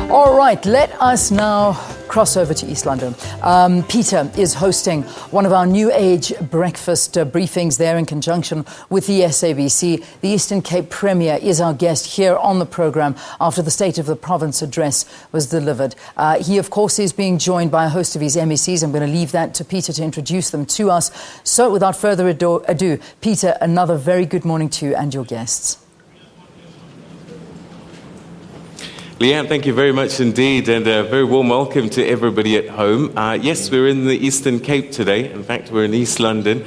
All right, let us now cross over to East London. Peter is hosting one of our New Age breakfast briefings there in conjunction with the SABC. The Eastern Cape Premier is our guest here on the programme after the State of the Province address was delivered. He, of course, is being joined by a host of his MECs. I'm going to leave that to Peter to introduce them to us. So without further ado, Peter, another very good morning to you and your guests. Leanne, thank you very much indeed, and a very warm welcome to everybody at home. Yes, we're in the Eastern Cape today. In fact, we're in East London.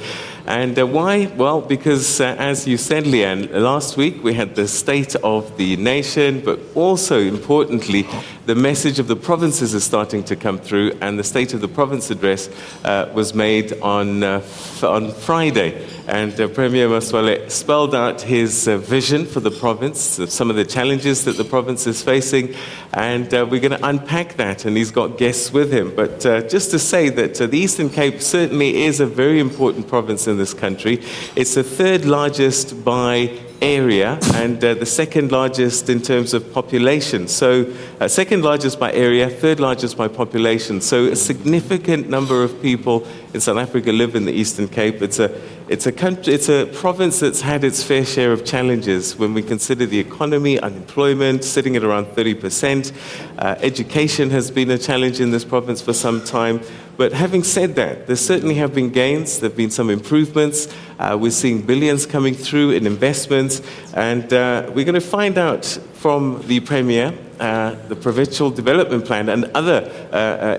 And why? Well, because as you said, Leanne, last week we had the State of the Nation, but also importantly, the message of the provinces is starting to come through, and the State of the Province address was made on Friday. And Premier Masualle spelled out his vision for the province, some of the challenges that the province is facing, and we're going to unpack that, and he's got guests with him. But just to say that the Eastern Cape certainly is a very important province in this country. It's the third largest by area and the second largest in terms of population. So second largest by area, third largest by population. So a significant number of people in South Africa live in the Eastern Cape. It's a province that's had its fair share of challenges when we consider the economy, unemployment sitting at around 30%. Education has been a challenge in this province for some time. But having said that, there certainly have been gains, there have been some improvements. We're seeing billions coming through in investments, and we're going to find out from the Premier the Provincial Development Plan and other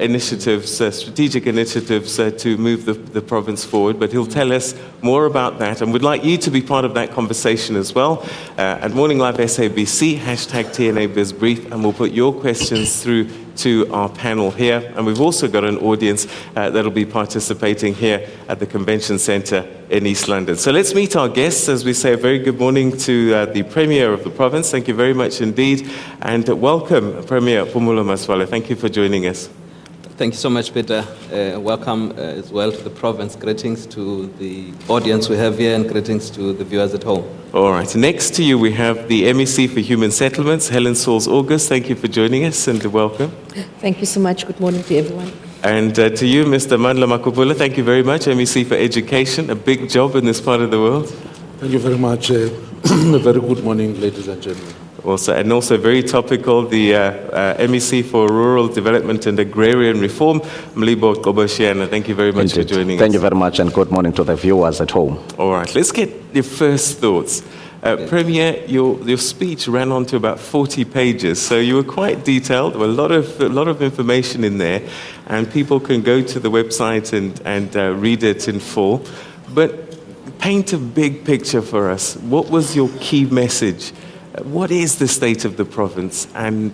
initiatives, strategic initiatives to move the province forward. But he'll tell us more about that, and we'd like you to be part of that conversation as well. At Morning Live SABC, #TNABizBrief, and we'll put your questions through to our panel here. And we've also got an audience that'll be participating here at the Convention Centre in East London. So let's meet our guests as we say a very good morning to the Premier of the province. Thank you very much indeed. And welcome, Premier Phumulo Masualle. Thank you for joining us. Thank you so much, Peter. Welcome as well to the province. Greetings to the audience we have here and greetings to the viewers at home. All right. Next to you, we have the MEC for Human Settlements, Helen Sauls-August. Thank you for joining us and welcome. Thank you so much. Good morning to everyone. And to you, Mr. Mandla Makubula, thank you very much, MEC for Education, a big job in this part of the world. Thank you very much. A very good morning, ladies and gentlemen. Also very topical, the MEC for Rural Development and Agrarian Reform, Mlibo, Qoboshiyane. Thank you very much for joining us. Thank you very much, and good morning to the viewers at home. All right, let's get your first thoughts. Premier, your speech ran on to about 40 pages, so you were quite detailed. There were a lot of information in there, and people can go to the website and read it in full. But paint a big picture for us. What was your key message? What is the state of the province, and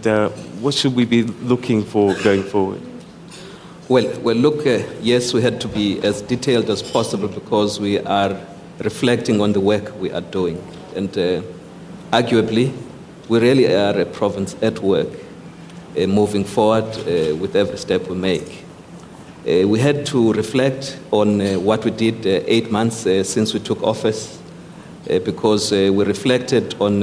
what should we be looking for going forward? Well, look, yes, we had to be as detailed as possible because we are reflecting on the work we are doing. And arguably, we really are a province at work, moving forward with every step we make. We had to reflect on what we did 8 months since we took office, because we reflected on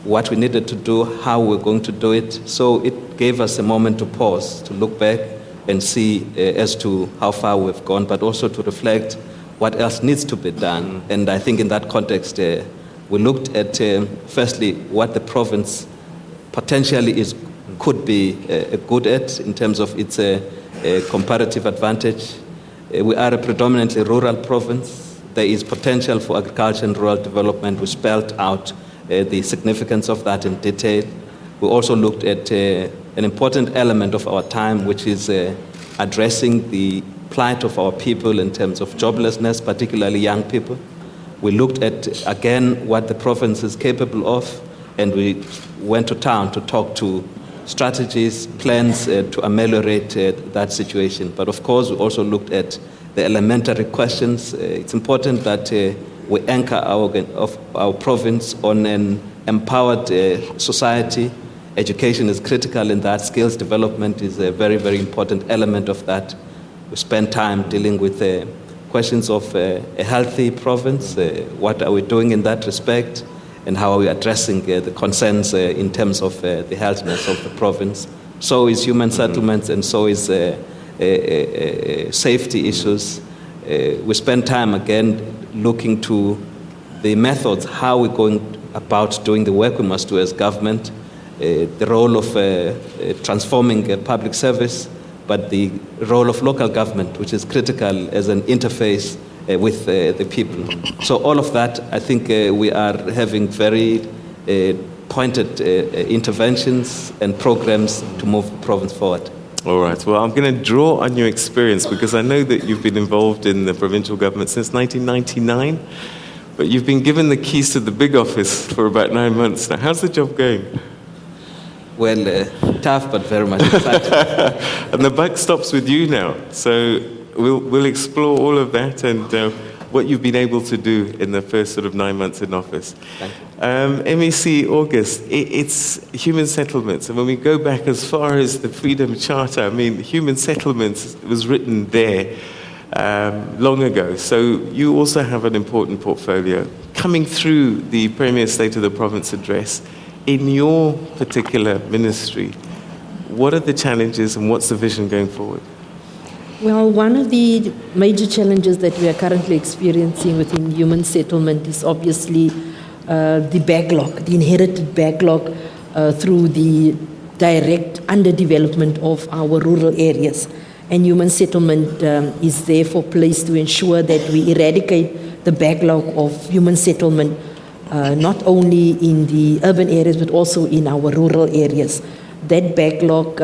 what we needed to do, how we're going to do it. So it gave us a moment to pause, to look back and see as to how far we've gone, but also to reflect what else needs to be done. And I think in that context, we looked at, firstly, what the province potentially could be good at in terms of its comparative advantage. We are a predominantly rural province. There is potential for agriculture and rural development. We spelled out the significance of that in detail. We also looked at an important element of our time, which is addressing the plight of our people in terms of joblessness, particularly young people. We looked at, again, what the province is capable of, and we went to town to talk to strategies, plans to ameliorate that situation. But of course, we also looked at the elementary questions. It's important that we anchor our province on an empowered society. Education is critical in that. Skills development is a very, very important element of that. We spend time dealing with questions of a healthy province. What are we doing in that respect? and how are we addressing the concerns in terms of the healthiness of the province. So is human settlements, and so is safety issues. We spend time again looking to the methods, how we're going about doing the work we must do as government, the role of transforming public service, but the role of local government, which is critical as an interface with the people. So all of that, I think we are having very pointed interventions and programs to move the province forward. All right. Well, I'm going to draw on your experience because I know that you've been involved in the provincial government since 1999, but you've been given the keys to the big office for about 9 months now. How's the job going? Well, tough, but very much exciting. And the buck stops with you now. So we'll explore all of that and what you've been able to do in the first sort of 9 months in office. Thank you. MEC August, it's human settlements. And when we go back as far as the Freedom Charter, I mean, human settlements was written there long ago. So you also have an important portfolio. Coming through the Premier State of the Province address, in your particular ministry, what are the challenges and what's the vision going forward? Well, one of the major challenges that we are currently experiencing within human settlement is obviously the backlog, the inherited backlog through the direct underdevelopment of our rural areas. And human settlement is therefore placed to ensure that we eradicate the backlog of human settlement, not only in the urban areas but also in our rural areas. That backlog,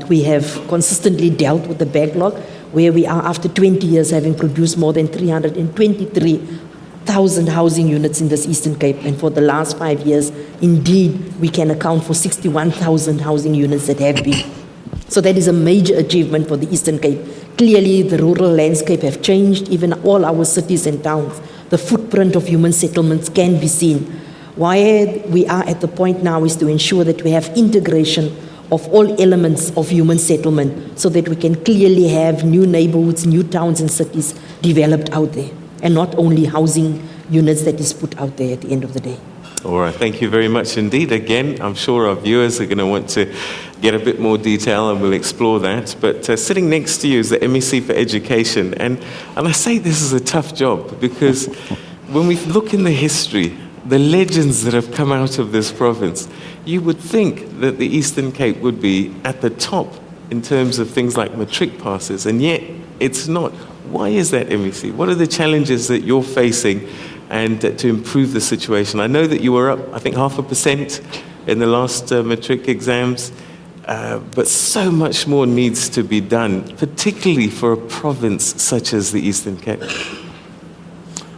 we have consistently dealt with the backlog, where we are after 20 years having produced more than 323,000 housing units in this Eastern Cape. And for the last 5 years, indeed, we can account for 61,000 housing units that have been. So that is a major achievement for the Eastern Cape. Clearly, the rural landscape have changed, even all our cities and towns. The footprint of human settlements can be seen. Why we are at the point now is to ensure that we have integration of all elements of human settlement so that we can clearly have new neighborhoods, new towns and cities developed out there, and not only housing units that is put out there at the end of the day. All right, thank you very much indeed. Again, I'm sure our viewers are going to want to get a bit more detail and we'll explore that. But sitting next to you is the MEC for Education. And I say this is a tough job because when we look in the history, the legends that have come out of this province, you would think that the Eastern Cape would be at the top in terms of things like matric passes, and yet it's not. Why is that, MEC? What are the challenges that you're facing and to improve the situation? I know that you were up, I think, 0.5% in the last matric exams, but so much more needs to be done, particularly for a province such as the Eastern Cape.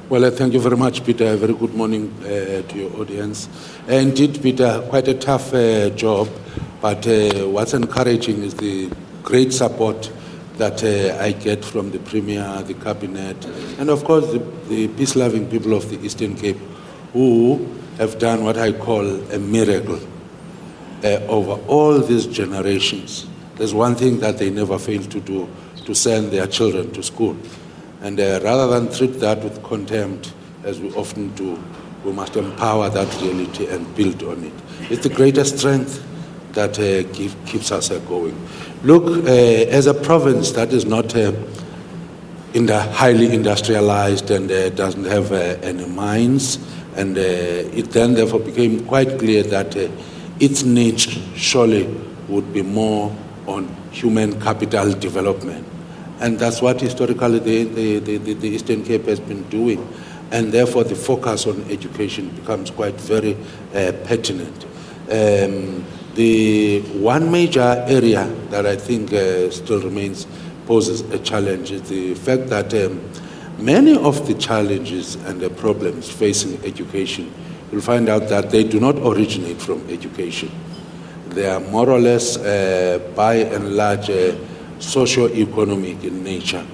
Well, thank you very much, Peter. A very good morning to your audience. Indeed, Peter, quite a tough job, but what's encouraging is the great support that I get from the Premier, the Cabinet, and of course the peace-loving people of the Eastern Cape who have done what I call a miracle over all these generations. There's one thing that they never fail to do, to send their children to school. And rather than treat that with contempt, as we often do, we must empower that reality and build on it. It's the greatest strength that keeps us going. Look, as a province that is not highly industrialized and doesn't have any mines, and it then therefore became quite clear that its niche surely would be more on human capital development. And that's what historically the Eastern Cape has been doing. And therefore the focus on education becomes quite very pertinent. The one major area that I think still poses a challenge is the fact that many of the challenges and the problems facing education, you'll find out that they do not originate from education. They are more or less, by and large, socio-economic in nature.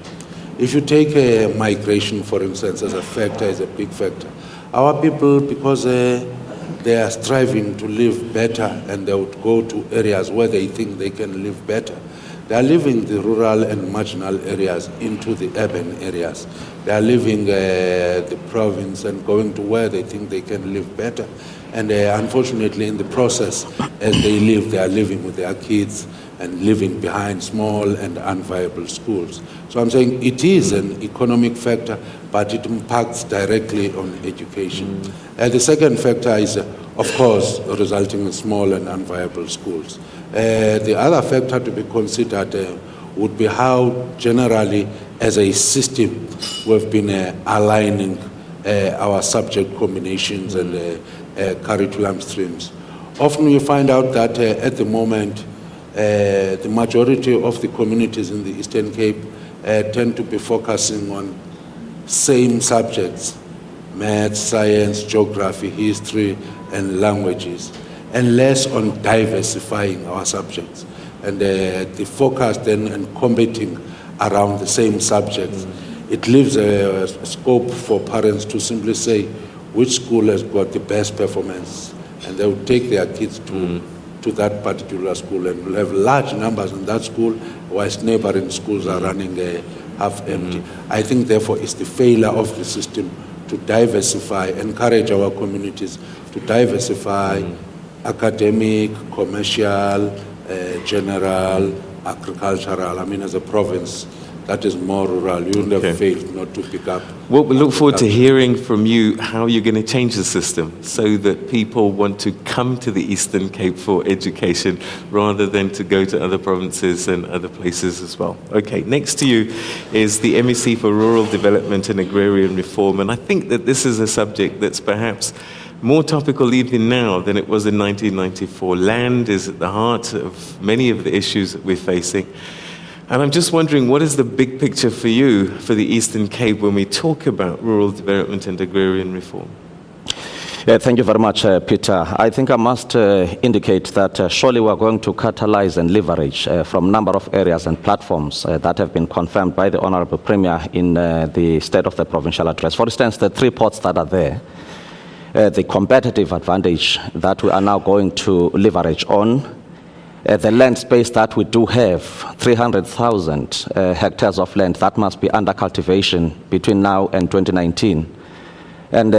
If you take migration, for instance, as a factor, as a big factor, our people, because they are striving to live better and they would go to areas where they think they can live better, They are leaving the rural and marginal areas into the urban areas. They are leaving the province and going to where they think they can live better. And unfortunately, in the process, as they live, they are living with their kids and leaving behind small and unviable schools. So I'm saying it is an economic factor, but it impacts directly on education. The second factor is, of course, resulting in small and unviable schools. The other factor to be considered would be how generally, as a system, we've been aligning our subject combinations and curriculum streams. Often you find out that at the moment, the majority of the communities in the Eastern Cape tend to be focusing on same subjects: maths, science, geography, history, and languages, and less on diversifying our subjects. And the focus then on combating around the same subjects, it leaves a scope for parents to simply say which school has got the best performance, and they will take their kids to that particular school, and will have large numbers in that school, whilst neighboring schools are running half empty. I think, therefore, it's the failure of the system to diversify, encourage our communities to diversify academic, commercial, general, agricultural. I mean, as a province that is more rural, you wouldn't have failed not to pick up. Well, we look forward to hearing from you how you're going to change the system so that people want to come to the Eastern Cape for education rather than to go to other provinces and other places as well. Okay, next to you is the MEC for Rural Development and Agrarian Reform, and I think that this is a subject that's perhaps more topical even now than it was in 1994. Land is at the heart of many of the issues that we're facing. And I'm just wondering, what is the big picture for you for the Eastern Cape when we talk about rural development and agrarian reform? Yeah, thank you very much, Peter. I think I must indicate that surely we're going to catalyze and leverage from a number of areas and platforms that have been confirmed by the Honourable Premier in the State of the Provincial Address. For instance, the 3 ports that are there, the competitive advantage that we are now going to leverage on, the land space that we do have, 300,000 hectares of land that must be under cultivation between now and 2019. And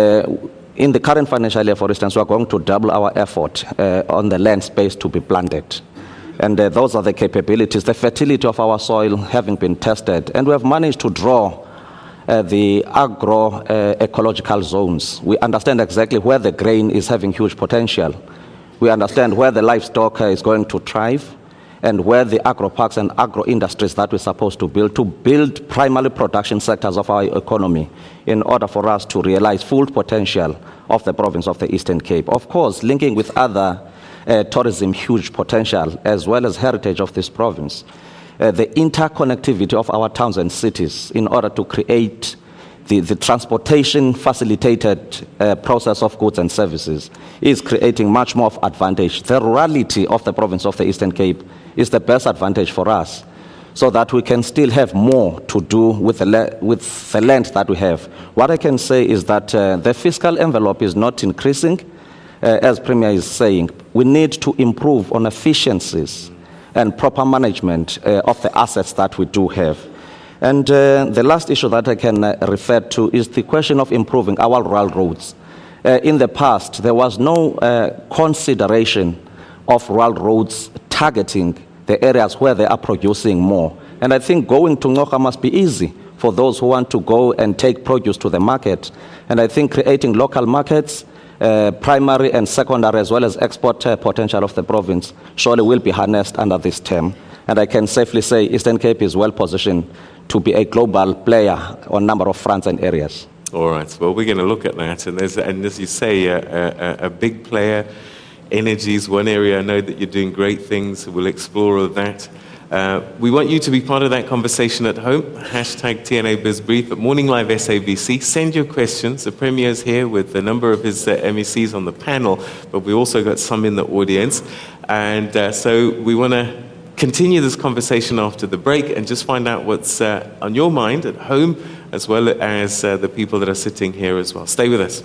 in the current financial year, for instance, we are going to double our effort on the land space to be planted. And those are the capabilities, the fertility of our soil having been tested. And we have managed to draw the agro-ecological zones. We understand exactly where the grain is having huge potential. We understand where the livestock is going to thrive and where the agro-parks and agro-industries that we're supposed to build primary production sectors of our economy in order for us to realize full potential of the province of the Eastern Cape. Of course, linking with other tourism huge potential as well as heritage of this province. The interconnectivity of our towns and cities in order to create the transportation facilitated process of goods and services is creating much more of advantage. The rurality of the province of the Eastern Cape is the best advantage for us so that we can still have more to do with the land that we have. What I can say is that the fiscal envelope is not increasing, as Premier is saying. We need to improve on efficiencies and proper management of the assets that we do have. And the last issue that I can refer to is the question of improving our rural roads. In the past, there was no consideration of rural roads targeting the areas where they are producing more. And I think going to Ngoga must be easy for those who want to go and take produce to the market. And I think creating local markets, primary and secondary, as well as export potential of the province, surely will be harnessed under this term. And I can safely say Eastern Cape is well positioned to be a global player on a number of fronts and areas. All right. Well, we're going to look at that. And as you say, a big player. Energy is one area. I know that you're doing great things. We'll explore all that. We want you to be part of that conversation at home. Hashtag TNA BizBrief at Morning Live SABC. Send your questions. The Premier's here with a number of his MECs on the panel, but we also got some in the audience. And so we want to continue this conversation after the break and just find out what's on your mind at home, as well as the people that are sitting here as well. Stay with us.